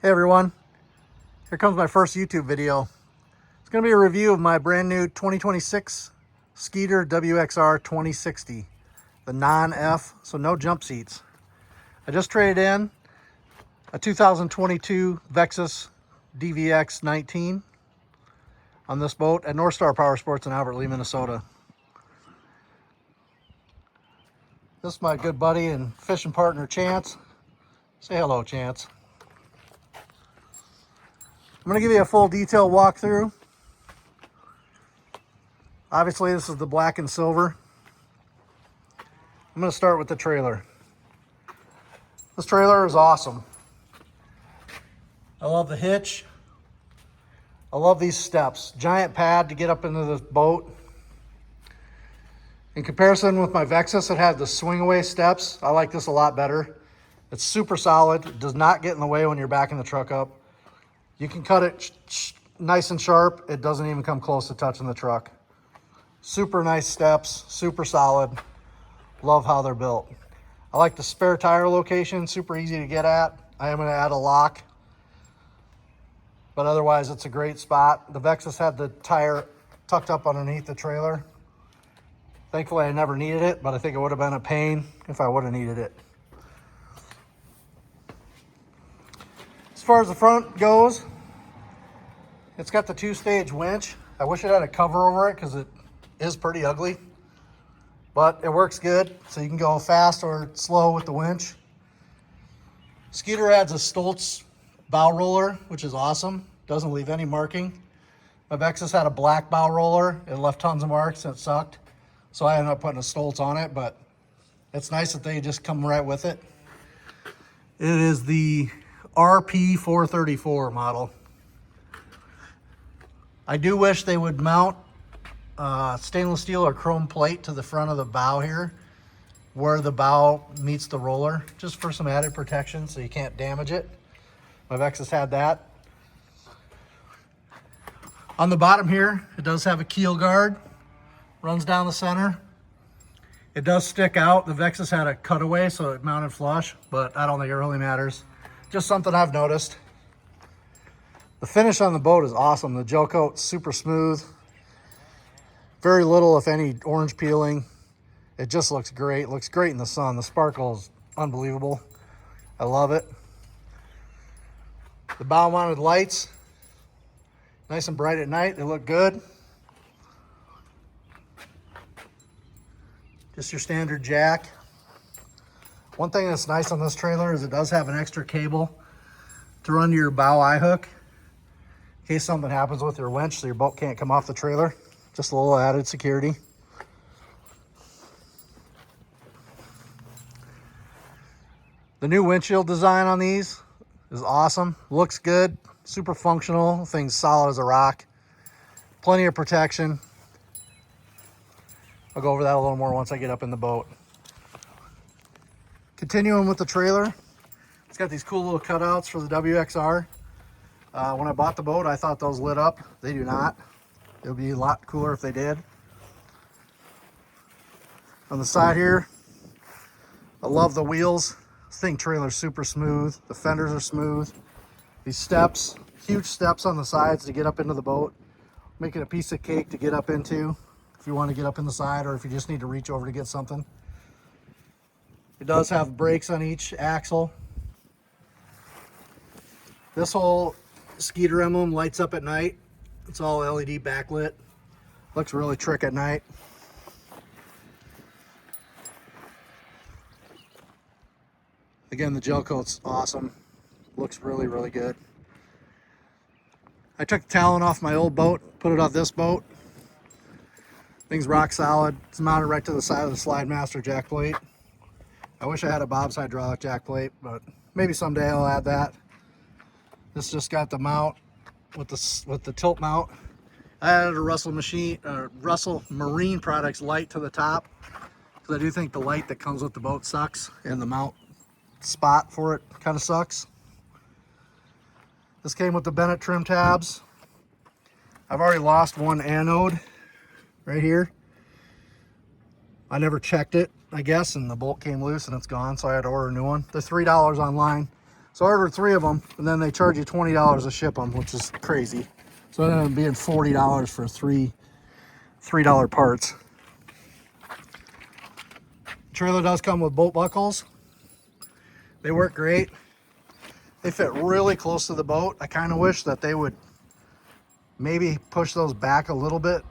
Hey everyone, here comes my first YouTube video. It's going to be a review of my brand new 2026 Skeeter WXR2060, the non-F, so no jump seats. I just traded in a 2022 Vexus DVX19 on this boat at North Star Power Sports in Albert Lea, Minnesota. This is my good buddy and fishing partner, Chance. Say hello, Chance. I'm going to give you a full detailed walkthrough. Obviously, this is the black and silver. I'm going to start with the trailer. This trailer is awesome. I love the hitch. I love these steps. Giant pad to get up into the boat. In comparison with my Vexus, it had the swing away steps. I like this a lot better. It's super solid. It does not get in the way when you're backing the truck up. You can cut it nice and sharp. It doesn't even come close to touching the truck. Super nice steps, super solid. Love how they're built. I like the spare tire location, super easy to get at. I am going to add a lock, but otherwise it's a great spot. The Vexus had the tire tucked up underneath the trailer. Thankfully I never needed it, but I think it would have been a pain if I would have needed it. As far as the front goes, it's got the two-stage winch. I wish it had a cover over it because it is pretty ugly, but it works good, so you can go fast or slow with the winch. Skeeter adds a Stoltz bow roller, which is awesome. Doesn't leave any marking. My Vexus had a black bow roller. It left tons of marks and it sucked, so I ended up putting a Stoltz on it, but it's nice that they just come right with it. It is the RP434 model. I do wish they would mount stainless steel or chrome plate to the front of the bow here where the bow meets the roller, just for some added protection so you can't damage it. My Vexus had that. On the bottom here, it does have a keel guard, runs down the center. It does stick out. The Vexus had a cutaway, so it mounted flush, but I don't think it really matters. Just something I've noticed. The finish on the boat is awesome. The gel coat's super smooth. Very little, if any, orange peeling. It just looks great. Looks great in the sun. The sparkle is unbelievable. I love it. The bow mounted lights, nice and bright at night. They look good. Just your standard jack. One thing that's nice on this trailer is it does have an extra cable to run to your bow eye hook in case something happens with your winch so your boat can't come off the trailer. Just a little added security. The new windshield design on these is awesome. Looks good, super functional. Thing's solid as a rock. Plenty of protection. I'll go over that a little more once I get up in the boat. Continuing with the trailer, it's got these cool little cutouts for the WXR. When I bought the boat, I thought those lit up. They do not. It would be a lot cooler if they did. On the side here, I love the wheels. This thing trailer's super smooth. The fenders are smooth. These steps, huge steps on the sides to get up into the boat. Make it a piece of cake to get up into if you want to get up in the side or if you just need to reach over to get something. It does have brakes on each axle. This whole Skeeter emblem lights up at night. It's all LED backlit. Looks really trick at night. Again, the gel coat's awesome. Looks really, really good. I took the Talon off my old boat, put it on this boat. Thing's rock solid. It's mounted right to the side of the Slide Master jack plate. I wish I had a Bob's hydraulic jack plate, but maybe someday I'll add that. This just got the mount with the tilt mount. I added a Russell Marine Products light to the top because I do think the light that comes with the boat sucks and the mount spot for it kind of sucks. This came with the Bennett trim tabs. I've already lost one anode right here. I never checked it, I guess, and the bolt came loose and it's gone, so I had to order a new one. They're $3 online. So I ordered 3 of them, and then they charge you $20 to ship them, which is crazy. So it ended up being $40 for $3 parts. The trailer does come with bolt buckles. They work great. They fit really close to the boat. I kind of wish that they would maybe push those back a little bit.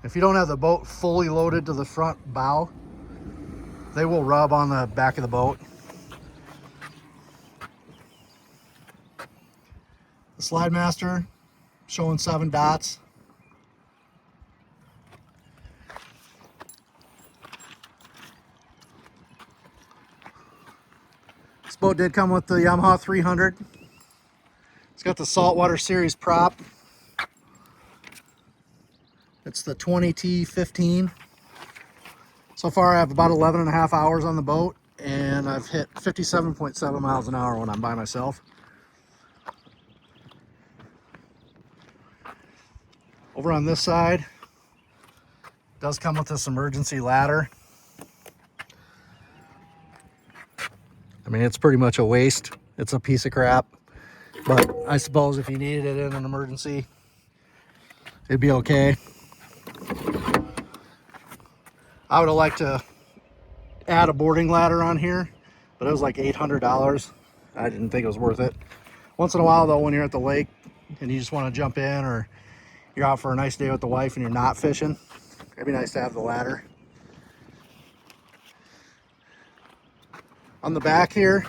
If you don't have the boat fully loaded to the front bow, they will rub on the back of the boat. The Slide Master showing 7 dots. This boat did come with the Yamaha 300. It's got the Saltwater Series prop. It's the 20T15. So far I have about 11.5 hours on the boat, and I've hit 57.7 miles an hour when I'm by myself. Over on this side, it does come with this emergency ladder. I mean, it's pretty much a waste. It's a piece of crap, but I suppose if you needed it in an emergency, it'd be okay. I would have liked to add a boarding ladder on here, but it was like $800. I didn't think it was worth it. Once in a while though, when you're at the lake and you just want to jump in, or you're out for a nice day with the wife and you're not fishing, it'd be nice to have the ladder. On the back here,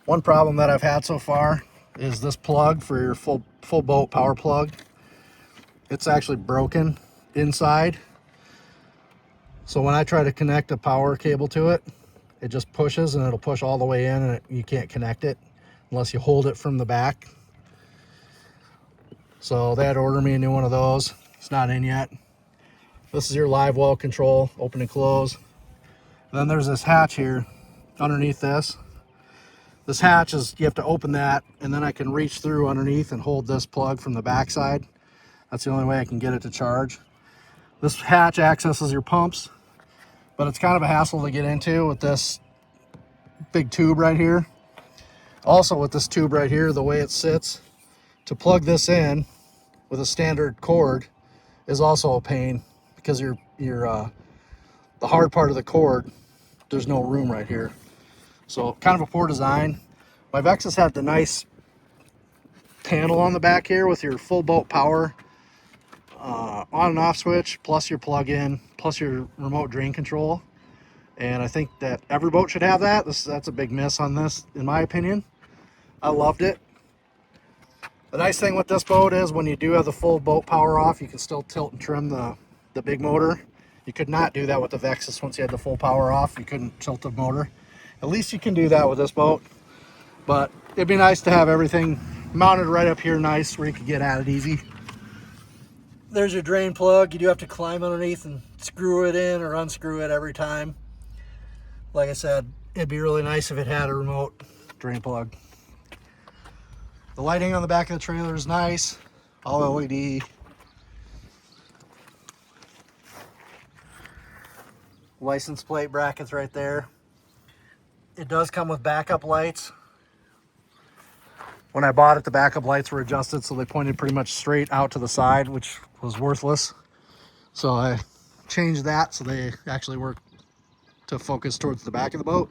one problem that I've had so far is this plug for your full boat power plug. It's actually broken inside. So when I try to connect a power cable to it, it just pushes, and it'll push all the way in, and you can't connect it unless you hold it from the back. So they had to order me a new one of those. It's not in yet. This is your live well control, open and close. And then there's this hatch here underneath this. This hatch is, you have to open that, and then I can reach through underneath and hold this plug from the back side. That's the only way I can get it to charge. This hatch accesses your pumps, but it's kind of a hassle to get into with this big tube right here. Also with this tube right here, the way it sits, to plug this in with a standard cord is also a pain, because the hard part of the cord, there's no room right here. So kind of a poor design. My Vexus had the nice panel on the back here with your full boat power on and off switch, plus your plug-in, plus your remote drain control. And I think that every boat should have that. That's a big miss on this, in my opinion. I loved it. The nice thing with this boat is when you do have the full boat power off, you can still tilt and trim the big motor. You could not do that with the Vexus. Once you had the full power off, you couldn't tilt the motor. At least you can do that with this boat. But it'd be nice to have everything mounted right up here nice, where you could get at it easy. There's your drain plug. You do have to climb underneath and screw it in or unscrew it every time. Like I said, it'd be really nice if it had a remote drain plug. The lighting on the back of the trailer is nice, all LED. License plate brackets right there. It does come with backup lights. When I bought it, the backup lights were adjusted so they pointed pretty much straight out to the side, which was worthless. So I changed that so they actually work to focus towards the back of the boat.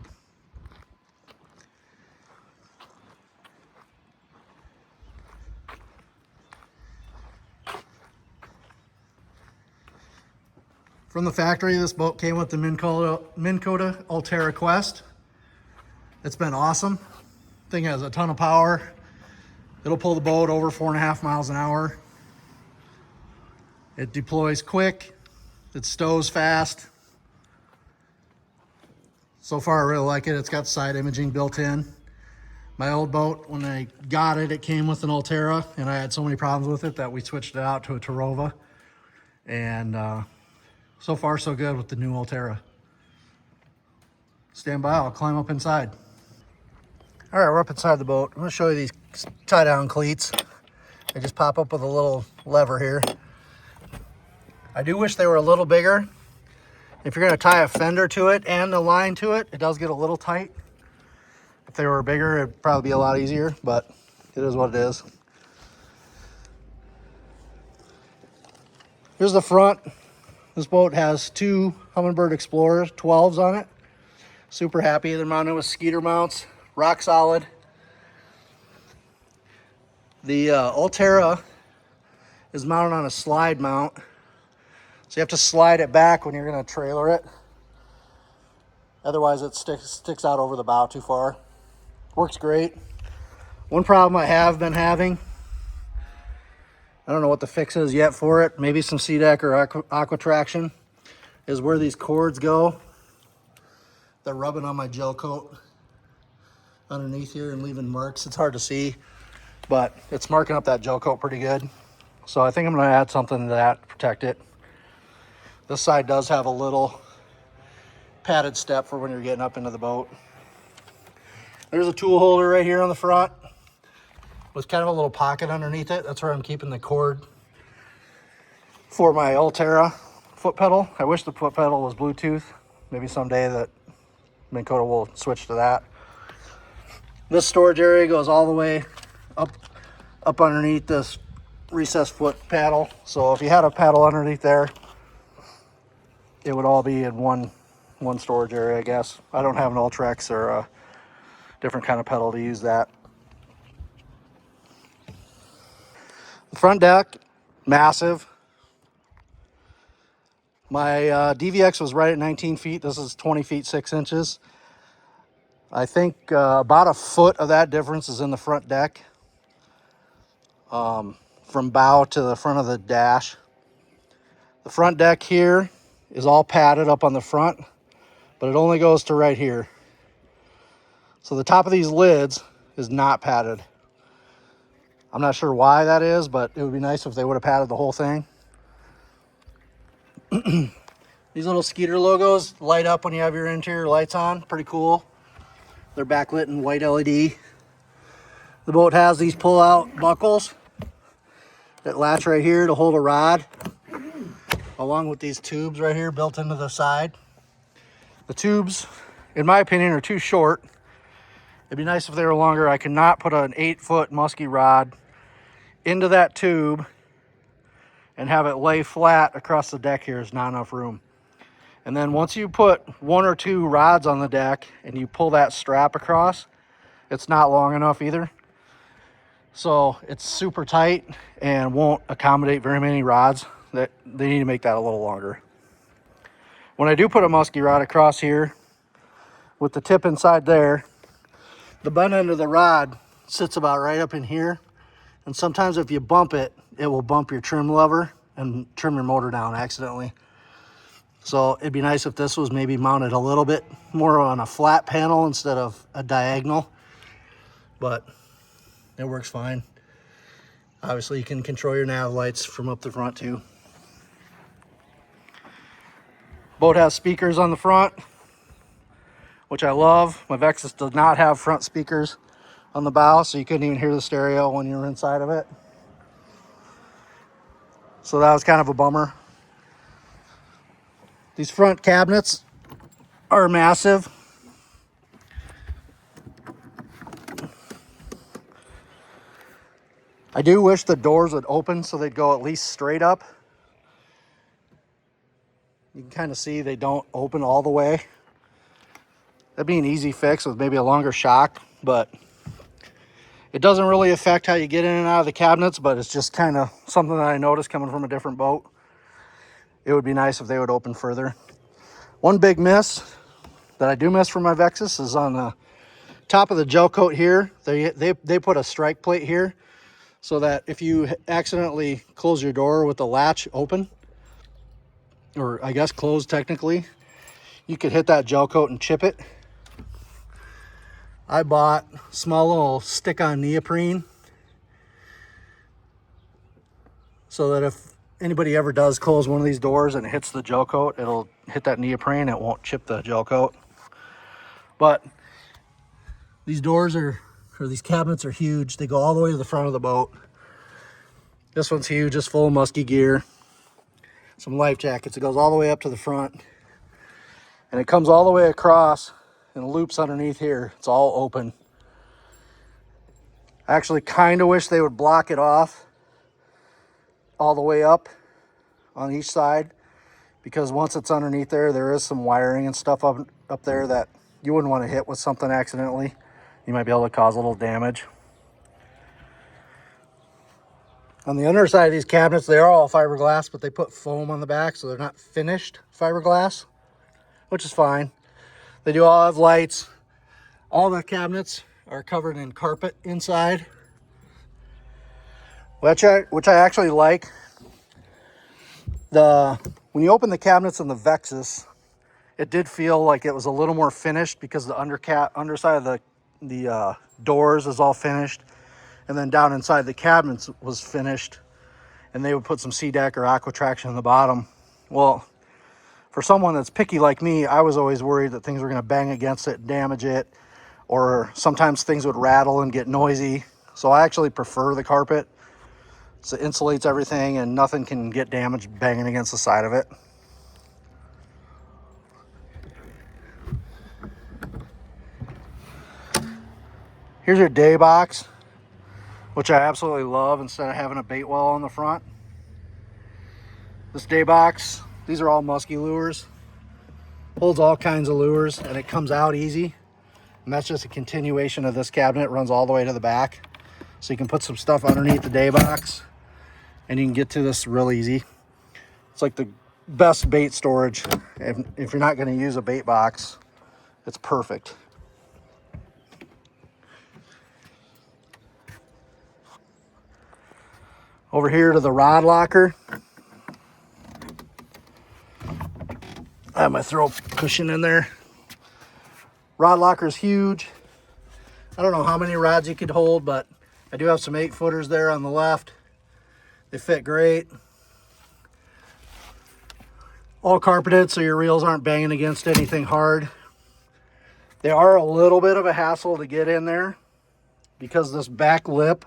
From the factory, this boat came with the Minn Kota Ulterra Quest. It's been awesome. Thing has a ton of power. It'll pull the boat over 4.5 miles an hour. It deploys quick. It stows fast. So far, I really like it. It's got side imaging built in. My old boat, when I got it, it came with an Ulterra, and I had so many problems with it that we switched it out to a Tarova. And so far, so good with the new Ulterra. Stand by, I'll climb up inside. All right, we're up inside the boat. I'm gonna show you these tie-down cleats. They just pop up with a little lever here. I do wish they were a little bigger. If you're gonna tie a fender to it and a line to it, it does get a little tight. they were bigger, it'd probably be a lot easier, but it is what it is. Here's the front. This boat has 2 Humminbird Explorer 12s on it. Super happy. They're mounted with Skeeter mounts, rock solid. The Ulterra is mounted on a slide mount, so you have to slide it back when you're going to trailer it. Otherwise, it sticks out over the bow too far. Works great. One problem I have been having, I don't know what the fix is yet for it, maybe some SeaDek or aqua traction, is where these cords go. They're rubbing on my gel coat underneath here and leaving marks. It's hard to see, but it's marking up that gel coat pretty good. So I think I'm gonna add something to that to protect it. This side does have a little padded step for when you're getting up into the boat. There's a tool holder right here on the front with kind of a little pocket underneath it. That's where I'm keeping the cord for my Ulterra foot pedal. I wish the foot pedal was Bluetooth. Maybe someday that Minn Kota will switch to that. This storage area goes all the way up underneath this recessed foot paddle. So if you had a paddle underneath there, it would all be in one storage area, I guess. I don't have an Ultrex or a different kind of pedal to use that. The front deck, massive. My DVX was right at 19 feet. This is 20 feet 6 inches. I think about a foot of that difference is in the front deck, from bow to the front of the dash. The front deck here is all padded up on the front, but it only goes to right here. So the top of these lids is not padded. I'm not sure why that is, but it would be nice if they would have padded the whole thing. These little Skeeter logos light up when you have your interior lights on. Pretty cool. They're backlit in white LED. The boat has these pull-out buckles that latch right here to hold a rod, along with these tubes right here built into the side. The tubes, in my opinion, are too short. It'd be nice if they were longer. I cannot put an 8-foot musky rod into that tube and have it lay flat across the deck here. There's not enough room. And then once you put 1 or 2 rods on the deck and you pull that strap across, it's not long enough either. So it's super tight and won't accommodate very many rods. That they need to make that a little longer. When I do put a musky rod across here with the tip inside there, the butt end of the rod sits about right up in here. And sometimes if you bump it, it will bump your trim lever and trim your motor down accidentally. So it'd be nice if this was maybe mounted a little bit more on a flat panel instead of a diagonal, but it works fine. Obviously you can control your nav lights from up the front too. Boat has speakers on the front, which I love. My Vexus does not have front speakers on the bow, so you couldn't even hear the stereo when you were inside of it. So that was kind of a bummer. These front cabinets are massive. I do wish the doors would open so they'd go at least straight up. You can kind of see they don't open all the way. That'd be an easy fix with maybe a longer shock, but it doesn't really affect how you get in and out of the cabinets, but it's just kind of something that I noticed coming from a different boat. It would be nice if they would open further. One big miss that I do miss from my Vexus is on the top of the gel coat here. They put a strike plate here so that if you accidentally close your door with the latch open, or I guess closed technically, you could hit that gel coat and chip it. I bought small little stick-on neoprene so that if anybody ever does close one of these doors and it hits the gel coat, it'll hit that neoprene. It won't chip the gel coat. But these doors or these cabinets are huge. They go all the way to the front of the boat. This one's huge, just full of musky gear, some life jackets. It goes all the way up to the front, and it comes all the way across and loops underneath here. It's all open. I actually kind of wish they would block it off all the way up on each side, because once it's underneath there, there is some wiring and stuff up there that you wouldn't want to hit with something accidentally. You might be able to cause a little damage. On the underside of these cabinets, they are all fiberglass, but they put foam on the back, so they're not finished fiberglass, which is fine. They do all have lights. All the cabinets are covered in carpet inside, which I actually like. When you open the cabinets in the Vexus, it did feel like it was a little more finished, because the underside of the doors is all finished, and then down inside the cabinets was finished, and they would put some C-Deck or Aqua Traction in the bottom. Well, for someone that's picky like me, I was always worried that things were going to bang against it, damage it, or sometimes things would rattle and get noisy. So I actually prefer the carpet. So it insulates everything and nothing can get damaged banging against the side of it. Here's your day box, which I absolutely love, instead of having a bait well on the front. This day box, these are all musky lures. Holds all kinds of lures, and it comes out easy. And that's just a continuation of this cabinet. It runs all the way to the back. So you can put some stuff underneath the day box, and you can get to this real easy. It's like the best bait storage. If you're not going to use a bait box, it's perfect. Over here to the rod locker. I have my throw cushion in there. Rod locker is huge. I don't know how many rods you could hold, but I do have some 8-footers there on the left. They fit great. All carpeted, so your reels aren't banging against anything hard. They are a little bit of a hassle to get in there, because this back lip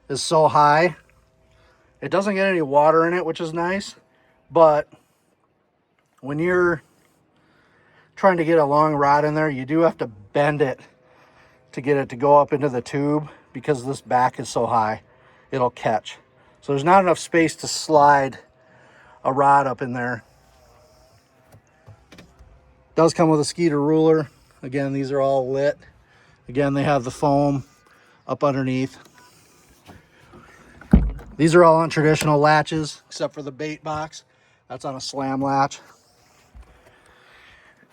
is so high. It doesn't get any water in it, which is nice, but when you're trying to get a long rod in there, you do have to bend it to get it to go up into the tube, because this back is so high, it'll catch. So there's not enough space to slide a rod up in there. It does come with a Skeeter ruler. Again, these are all lit. Again, they have the foam up underneath. These are all on traditional latches, except for the bait box. That's on a slam latch.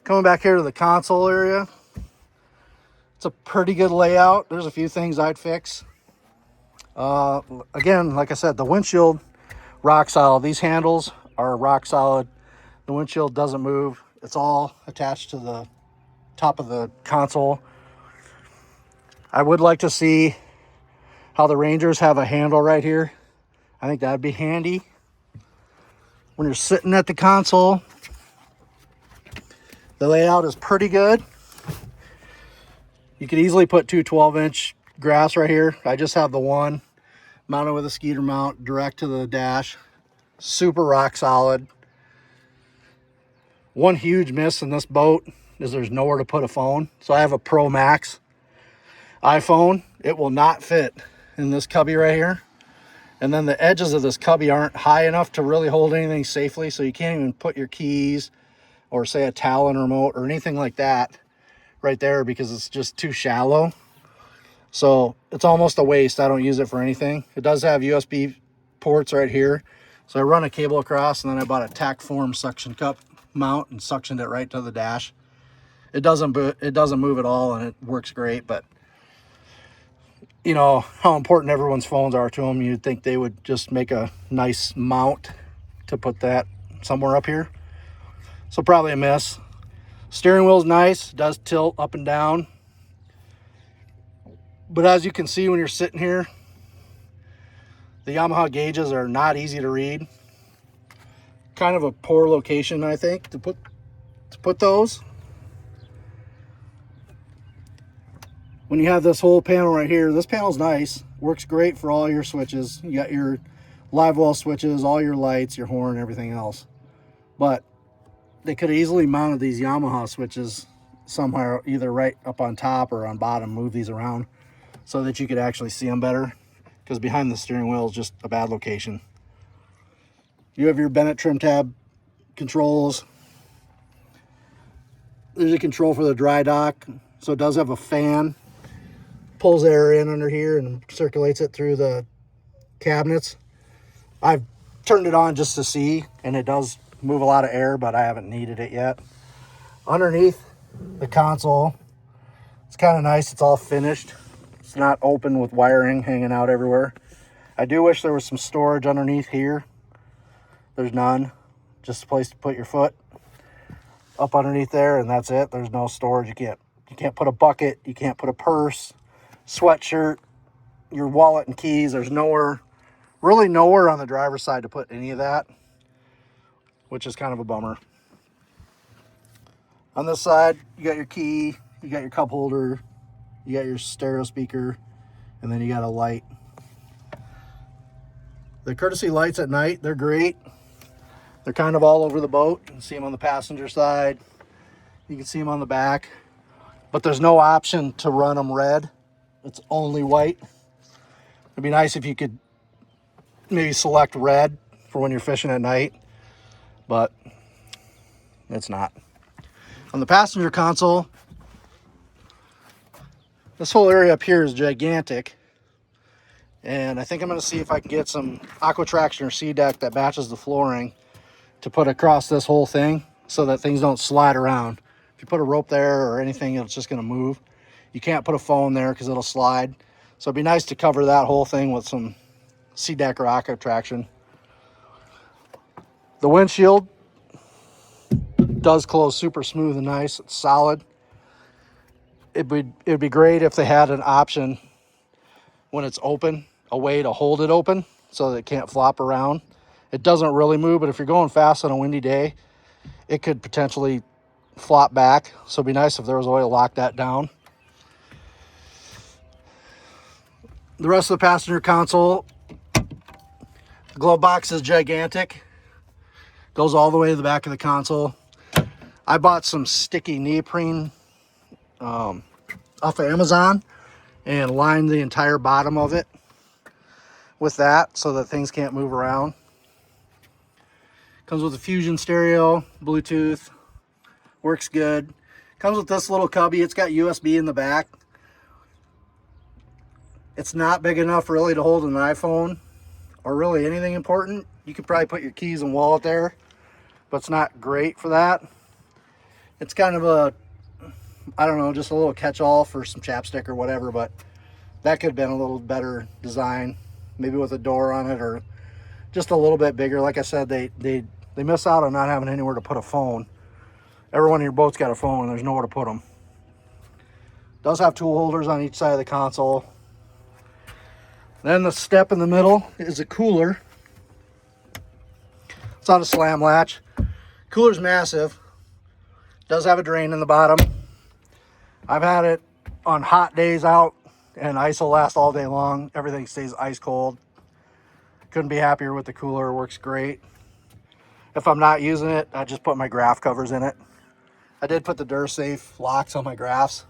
Coming back here to the console area, it's a pretty good layout. There's a few things I'd fix. Again, like I said, the windshield, rock solid. These handles are rock solid. The windshield doesn't move. It's all attached to the top of the console. I would like to see how the Rangers have a handle right here. I think that'd be handy. When you're sitting at the console, the layout is pretty good. You could easily put two 12-inch graphs right here. I just have the one mounted with a Skeeter mount direct to the dash. Super rock solid. One huge miss in this boat is there's nowhere to put a phone. So I have a Pro Max iPhone. It will not fit in this cubby right here. And then the edges of this cubby aren't high enough to really hold anything safely, so you can't even put your keys or say a Talon remote or anything like that right there, because it's just too shallow. So it's almost a waste. I don't use it for anything. It does have USB ports right here. So I run a cable across, and then I bought a tack form suction cup mount and suctioned it right to the dash. It doesn't move at all, and it works great. But you know how important everyone's phones are to them. You'd think they would just make a nice mount to put that somewhere up here. So probably a miss. Steering wheel's nice, does tilt up and down. But as you can see when you're sitting here, the Yamaha gauges are not easy to read. Kind of a poor location, I think, to put those. When you have this whole panel right here, this panel's nice. Works great for all your switches. You got your live well switches, all your lights, your horn, everything else. But they could have easily mounted these Yamaha switches somewhere, either right up on top or on bottom, move these around. so that you could actually see them better, because behind the steering wheel is just a bad location. You have your Bennett trim tab controls. There's a control for the dry dock, so it does have a fan. Pulls air in under here and circulates it through the cabinets. I've turned it on just to see, and it does move a lot of air, but I haven't needed it yet. Underneath the console, it's kind of nice. It's all finished. It's not open with wiring hanging out everywhere. I do wish there was some storage underneath here. There's none. Just a place to put your foot up underneath there, and that's it. There's no storage. You can't put a bucket. You can't put a purse, sweatshirt, your wallet and keys. There's nowhere, really nowhere on the driver's side to put any of that, which is kind of a bummer. On this side, you got your key, you got your cup holder, you got your stereo speaker, and then you got a light. The courtesy lights at night, they're great. They're kind of all over the boat. You can see them on the passenger side. You can see them on the back. But there's no option to run them red. It's only white. It'd be nice if you could maybe select red for when you're fishing at night, but it's not. On the passenger console, this whole area up here is gigantic. And I think I'm going to see if I can get some aqua traction or sea deck that matches the flooring to put across this whole thing so that things don't slide around. If you put a rope there or anything, it's just going to move. You can't put a phone there because it'll slide. So it'd be nice to cover that whole thing with some sea deck or aqua traction. The windshield does close super smooth and nice. It's solid. It'd be great if they had an option when it's open, a way to hold it open so that it can't flop around. It doesn't really move, but if you're going fast on a windy day, it could potentially flop back. So it'd be nice if there was a way to lock that down. The rest of the passenger console, the glove box is gigantic. Goes all the way to the back of the console. I bought some sticky neoprene off of Amazon and lined the entire bottom of it with that so that things can't move around. Comes with a Fusion stereo, Bluetooth, works good. Comes with this little cubby. It's got USB in the back. It's not big enough really to hold an iPhone or really anything important. You could probably put your keys and wallet there, but it's not great for that. It's kind of a, I don't know, just a little catch-all for some chapstick or whatever, but that could have been a little better design, maybe with a door on it or just a little bit bigger. Like I said, they miss out on not having anywhere to put a phone. Every one of your boats got a phone and there's nowhere to put them. Does have tool holders on each side of the console. Then the step in the middle is a cooler. It's on a slam latch. Cooler's massive. Does have a drain in the bottom. I've had it on hot days out and ice will last all day long. Everything stays ice cold. Couldn't be happier with the cooler. It works great. If I'm not using it, I just put my graph covers in it. I did put the DuraSafe locks on my graphs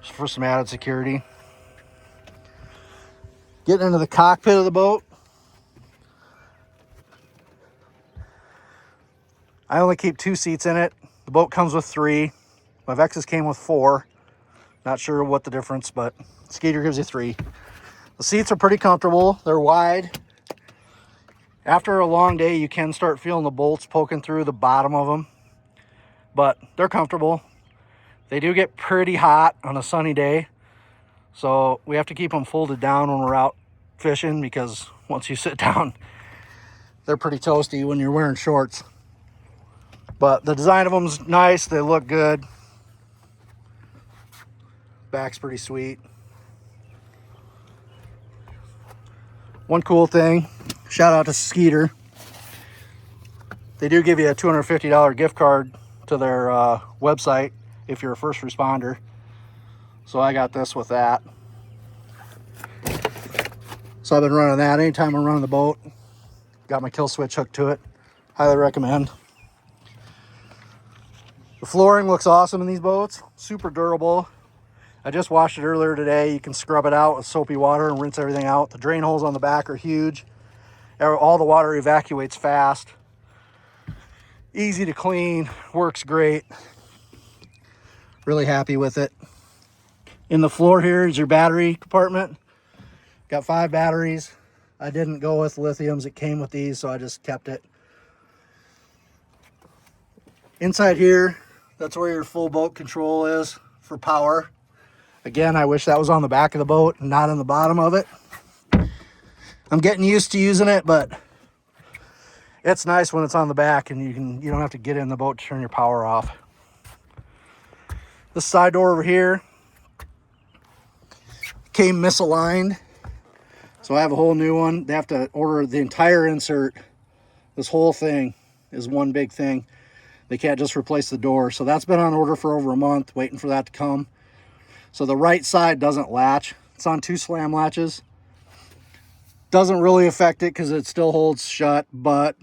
just for some added security. Getting into the cockpit of the boat. I only keep 2 seats in it. The boat comes with 3. My Vexus came with 4. Not sure what the difference, but Skeeter gives you 3. The seats are pretty comfortable. They're wide. After a long day, you can start feeling the bolts poking through the bottom of them, but they're comfortable. They do get pretty hot on a sunny day, so we have to keep them folded down when we're out fishing because once you sit down, they're pretty toasty when you're wearing shorts. But the design of them's nice. They look good. Back's pretty sweet. One cool thing, shout out to Skeeter. They do give you a $250 gift card to their website if you're a first responder. So I got this with that. So I've been running that anytime I'm running the boat. Got my kill switch hooked to it. Highly recommend. The flooring looks awesome in these boats. Super durable. I just washed it earlier today. You can scrub it out with soapy water and rinse everything out. The drain holes on the back are huge. All the water evacuates fast. Easy to clean, works great. Really happy with it. In the floor here is your battery compartment. Got 5 batteries. I didn't go with lithiums. It came with these, so I just kept it. Inside here, that's where your full boat control is for power. Again, I wish that was on the back of the boat and not on the bottom of it. I'm getting used to using it, but it's nice when it's on the back and you don't have to get in the boat to turn your power off. This side door over here came misaligned, so I have a whole new one. They have to order the entire insert. This whole thing is one big thing. They can't just replace the door. So that's been on order for over a month, waiting for that to come. So the right side doesn't latch. It's on 2 slam latches. Doesn't really affect it because it still holds shut, but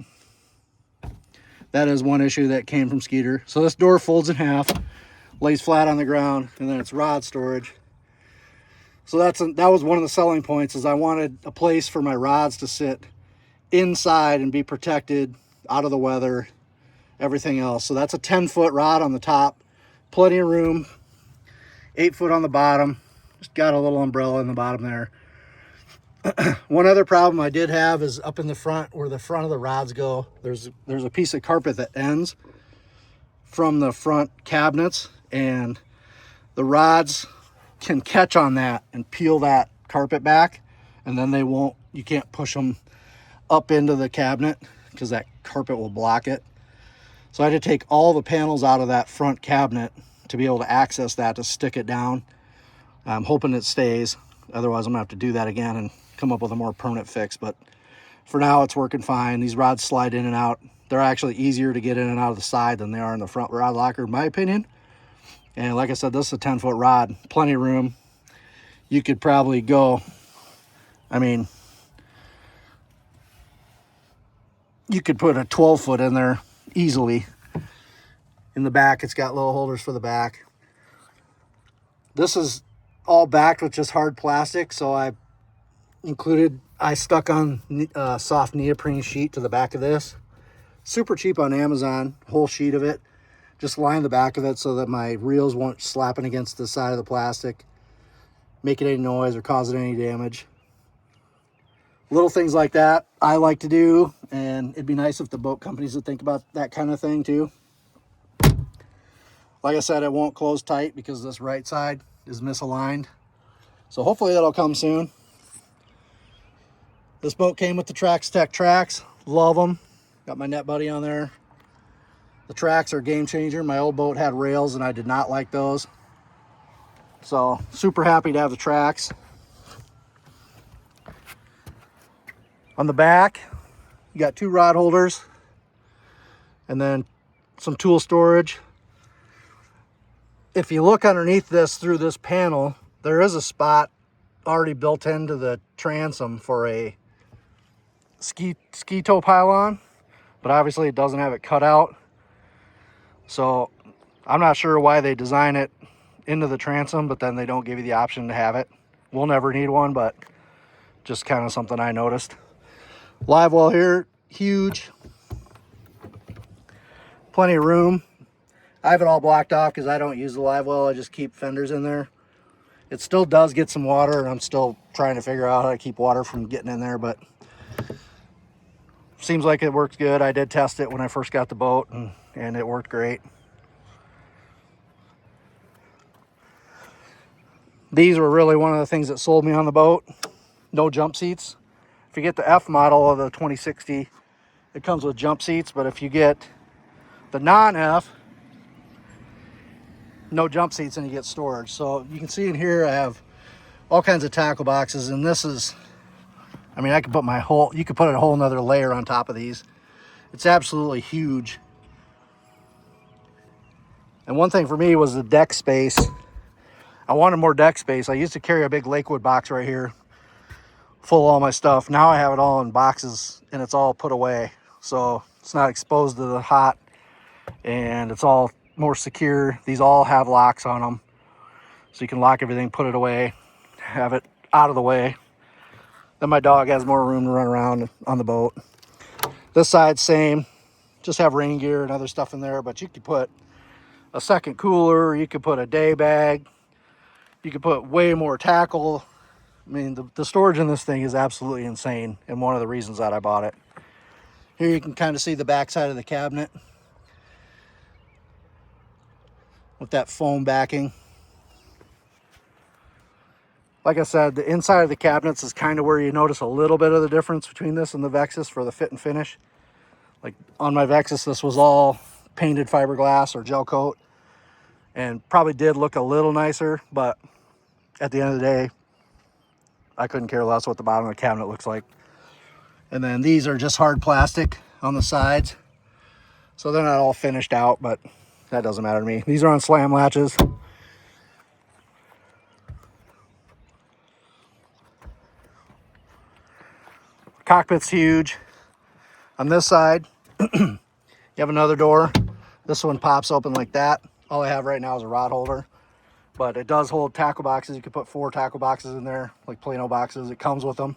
that is one issue that came from Skeeter. So this door folds in half, lays flat on the ground, and then it's rod storage. So that was one of the selling points, is I wanted a place for my rods to sit inside and be protected out of the weather, everything else. So that's a 10-foot rod on the top, plenty of room, 8 foot on the bottom. Just got a little umbrella in the bottom there. One other problem I did have is up in the front, where the front of the rods go, there's a piece of carpet that ends from the front cabinets, and the rods can catch on that and peel that carpet back, and then you can't push them up into the cabinet because that carpet will block it. So I had to take all the panels out of that front cabinet to be able to access that, to stick it down. I'm hoping it stays. Otherwise, I'm gonna have to do that again and come up with a more permanent fix. But for now, it's working fine. These rods slide in and out. They're actually easier to get in and out of the side than they are in the front rod locker, in my opinion. And like I said, this is a 10-foot rod, plenty of room. You could probably go, you could put a 12-foot in there easily. In the back, it's got little holders for the back. This is all backed with just hard plastic, so I stuck on soft neoprene sheet to the back of this. Super cheap on Amazon, whole sheet of it. Just line the back of it so that my reels won't slapping against the side of the plastic, making any noise or causing any damage. Little things like that I like to do, and it'd be nice if the boat companies would think about that kind of thing too. Like I said, it won't close tight because this right side is misaligned. So hopefully that'll come soon. This boat came with the Trax Tech tracks. Love them. Got my net buddy on there. The tracks are a game changer. My old boat had rails and I did not like those. So super happy to have the tracks. On the back, you got 2 rod holders and then some tool storage. If you look underneath this through this panel, there is a spot already built into the transom for a ski tow pylon, but obviously it doesn't have it cut out. So I'm not sure why they design it into the transom, but then they don't give you the option to have it. We'll never need one, but just kind of something I noticed. Live well here, huge. Plenty of room. I have it all blocked off because I don't use the live well. I just keep fenders in there. It still does get some water, and I'm still trying to figure out how to keep water from getting in there, but seems like it works good. I did test it when I first got the boat, and it worked great. These were really one of the things that sold me on the boat. No jump seats. If you get the F model of the 2060, it comes with jump seats, but if you get the non-F, no jump seats, and you get storage. So you can see in here I have all kinds of tackle boxes, and this is, I could put you could put a whole nother layer on top of these. It's absolutely huge. And one thing for me was the deck space. I wanted more deck space. I used to carry a big Lakewood box right here full of all my stuff. Now I have it all in boxes and it's all put away. So it's not exposed to the hot and it's all more secure. These all have locks on them. So you can lock everything, put it away, have it out of the way. Then my dog has more room to run around on the boat. This side, same. Just have rain gear and other stuff in there, but you could put a second cooler, you could put a day bag, you could put way more tackle. I mean, the storage in this thing is absolutely insane, and one of the reasons that I bought it. Here you can kind of see the back side of the cabinet with that foam backing. Like I said, the inside of the cabinets is kind of where you notice a little bit of the difference between this and the Vexus for the fit and finish. Like on my Vexus, this was all painted fiberglass or gel coat, and probably did look a little nicer, but at the end of the day, I couldn't care less what the bottom of the cabinet looks like. And then these are just hard plastic on the sides, so they're not all finished out, but that doesn't matter to me. These are on slam latches. Cockpit's huge. On this side, you have another door. This one pops open like that. All I have right now is a rod holder, but it does hold tackle boxes. You could put 4 tackle boxes in there, like Plano boxes. It comes with them.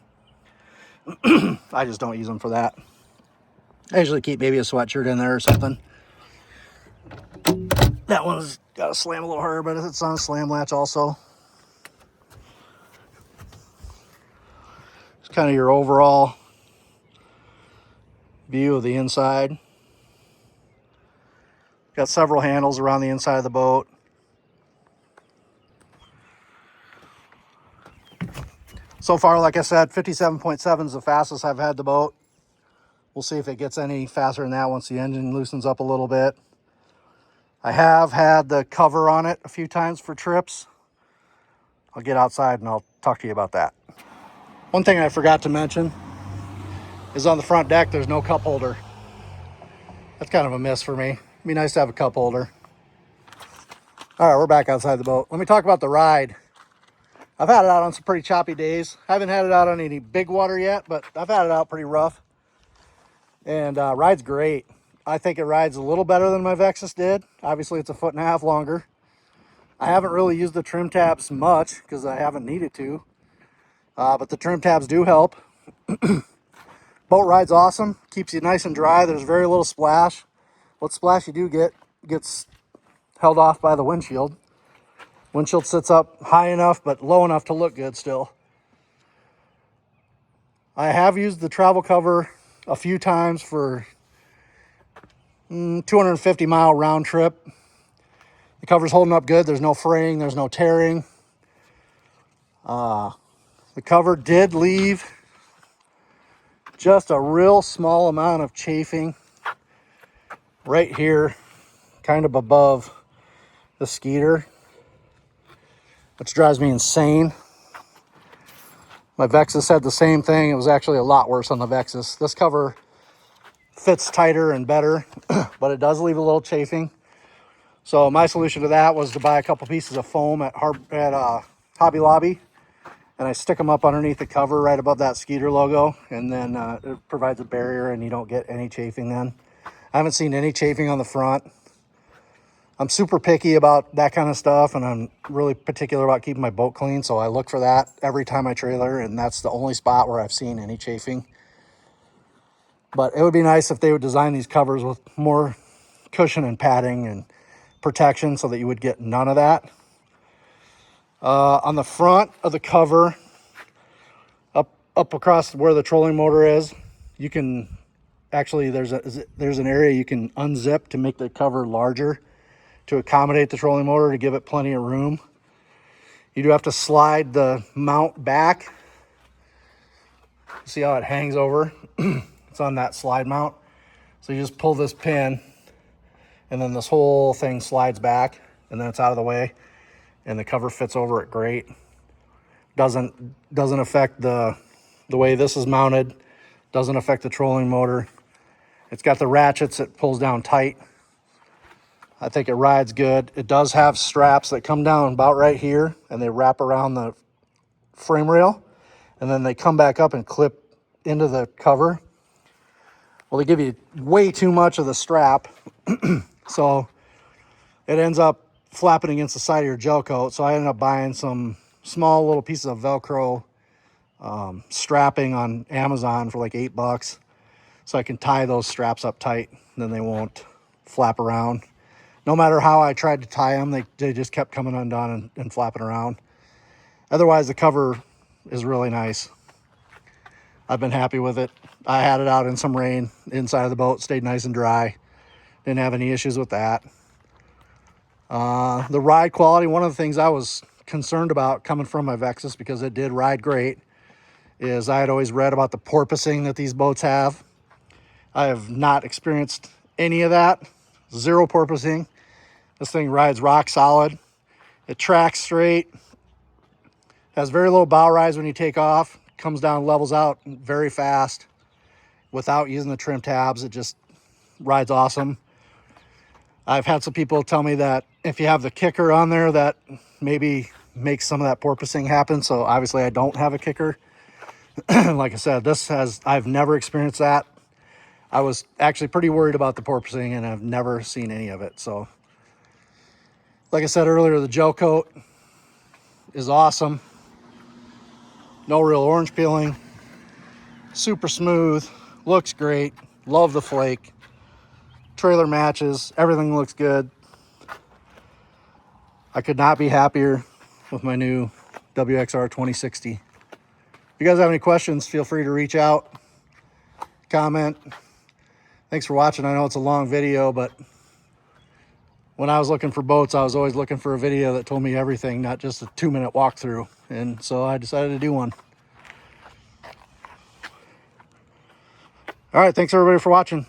I just don't use them for that. I usually keep maybe a sweatshirt in there or something. That one's got to slam a little harder, but it's on a slam latch also. It's kind of your overall view of the inside. Got several handles around the inside of the boat. So far, like I said, 57.7 is the fastest I've had the boat. We'll see if it gets any faster than that once the engine loosens up a little bit. I have had the cover on it a few times for trips. I'll get outside and I'll talk to you about that. One thing I forgot to mention is on the front deck, there's no cup holder. That's kind of a miss for me. It'd be nice to have a cup holder. All right, we're back outside the boat. Let me talk about the ride. I've had it out on some pretty choppy days. I haven't had it out on any big water yet, but I've had it out pretty rough. And ride's great. I think it rides a little better than my Vexus did. Obviously, it's a 1.5 feet longer. I haven't really used the trim tabs much because I haven't needed to. But the trim tabs do help. Boat ride's awesome. Keeps you nice and dry. There's very little splash. What splash you do get gets held off by the windshield. Windshield sits up high enough but low enough to look good still. I have used the travel cover a few times for 250-mile round trip. The cover's holding up good. There's no fraying. There's no tearing. The cover did leave just a real small amount of chafing right here, kind of above the Skeeter, which drives me insane. My Vexus had the same thing. It was actually a lot worse on the Vexus. This cover fits tighter and better, but it does leave a little chafing. So my solution to that was to buy a couple pieces of foam at Hobby Lobby, and I stick them up underneath the cover right above that Skeeter logo, and then it provides a barrier and you don't get any chafing then. I haven't seen any chafing on the front. I'm super picky about that kind of stuff, and I'm really particular about keeping my boat clean, so I look for that every time I trailer, and that's the only spot where I've seen any chafing. But it would be nice if they would design these covers with more cushion and padding and protection so that you would get none of that. On the front of the cover, up across where the trolling motor is, you can actually, there's an area you can unzip to make the cover larger to accommodate the trolling motor to give it plenty of room. You do have to slide the mount back. See how it hangs over? It's on that slide mount. So you just pull this pin and then this whole thing slides back, and then it's out of the way, and the cover fits over it great. Doesn't affect the way this is mounted. Doesn't affect the trolling motor. It's got the ratchets that pulls down tight. I think it rides good. It does have straps that come down about right here, and they wrap around the frame rail, and then they come back up and clip into the cover. Well, they give you way too much of the strap, so it ends up flapping against the side of your gel coat. So I ended up buying some small little pieces of Velcro strapping on Amazon for like $8, so I can tie those straps up tight, and then they won't flap around. No matter how I tried to tie them, they just kept coming undone and flapping around. Otherwise, the cover is really nice. I've been happy with it. I had it out in some rain inside of the boat, stayed nice and dry. Didn't have any issues with that. The ride quality, one of the things I was concerned about coming from my Vexus, because it did ride great, is I had always read about the porpoising that these boats have. I have not experienced any of that. Zero porpoising. This thing rides rock solid. It tracks straight. Has very low bow rise when you take off. Comes down, levels out very fast without using the trim tabs. It just rides awesome. I've had some people tell me that if you have the kicker on there, that maybe makes some of that porpoising happen. So obviously I don't have a kicker. Like I said, I've never experienced that. I was actually pretty worried about the porpoising, and I've never seen any of it. So like I said earlier, the gel coat is awesome. No real orange peeling. Super smooth. Looks great. Love the flake. Trailer matches. Everything looks good. I could not be happier with my new WXR2060. If you guys have any questions, feel free to reach out, comment. Thanks for watching. I know it's a long video, but when I was looking for boats, I was always looking for a video that told me everything, not just a 2-minute walkthrough. And so I decided to do one. All right, thanks everybody for watching.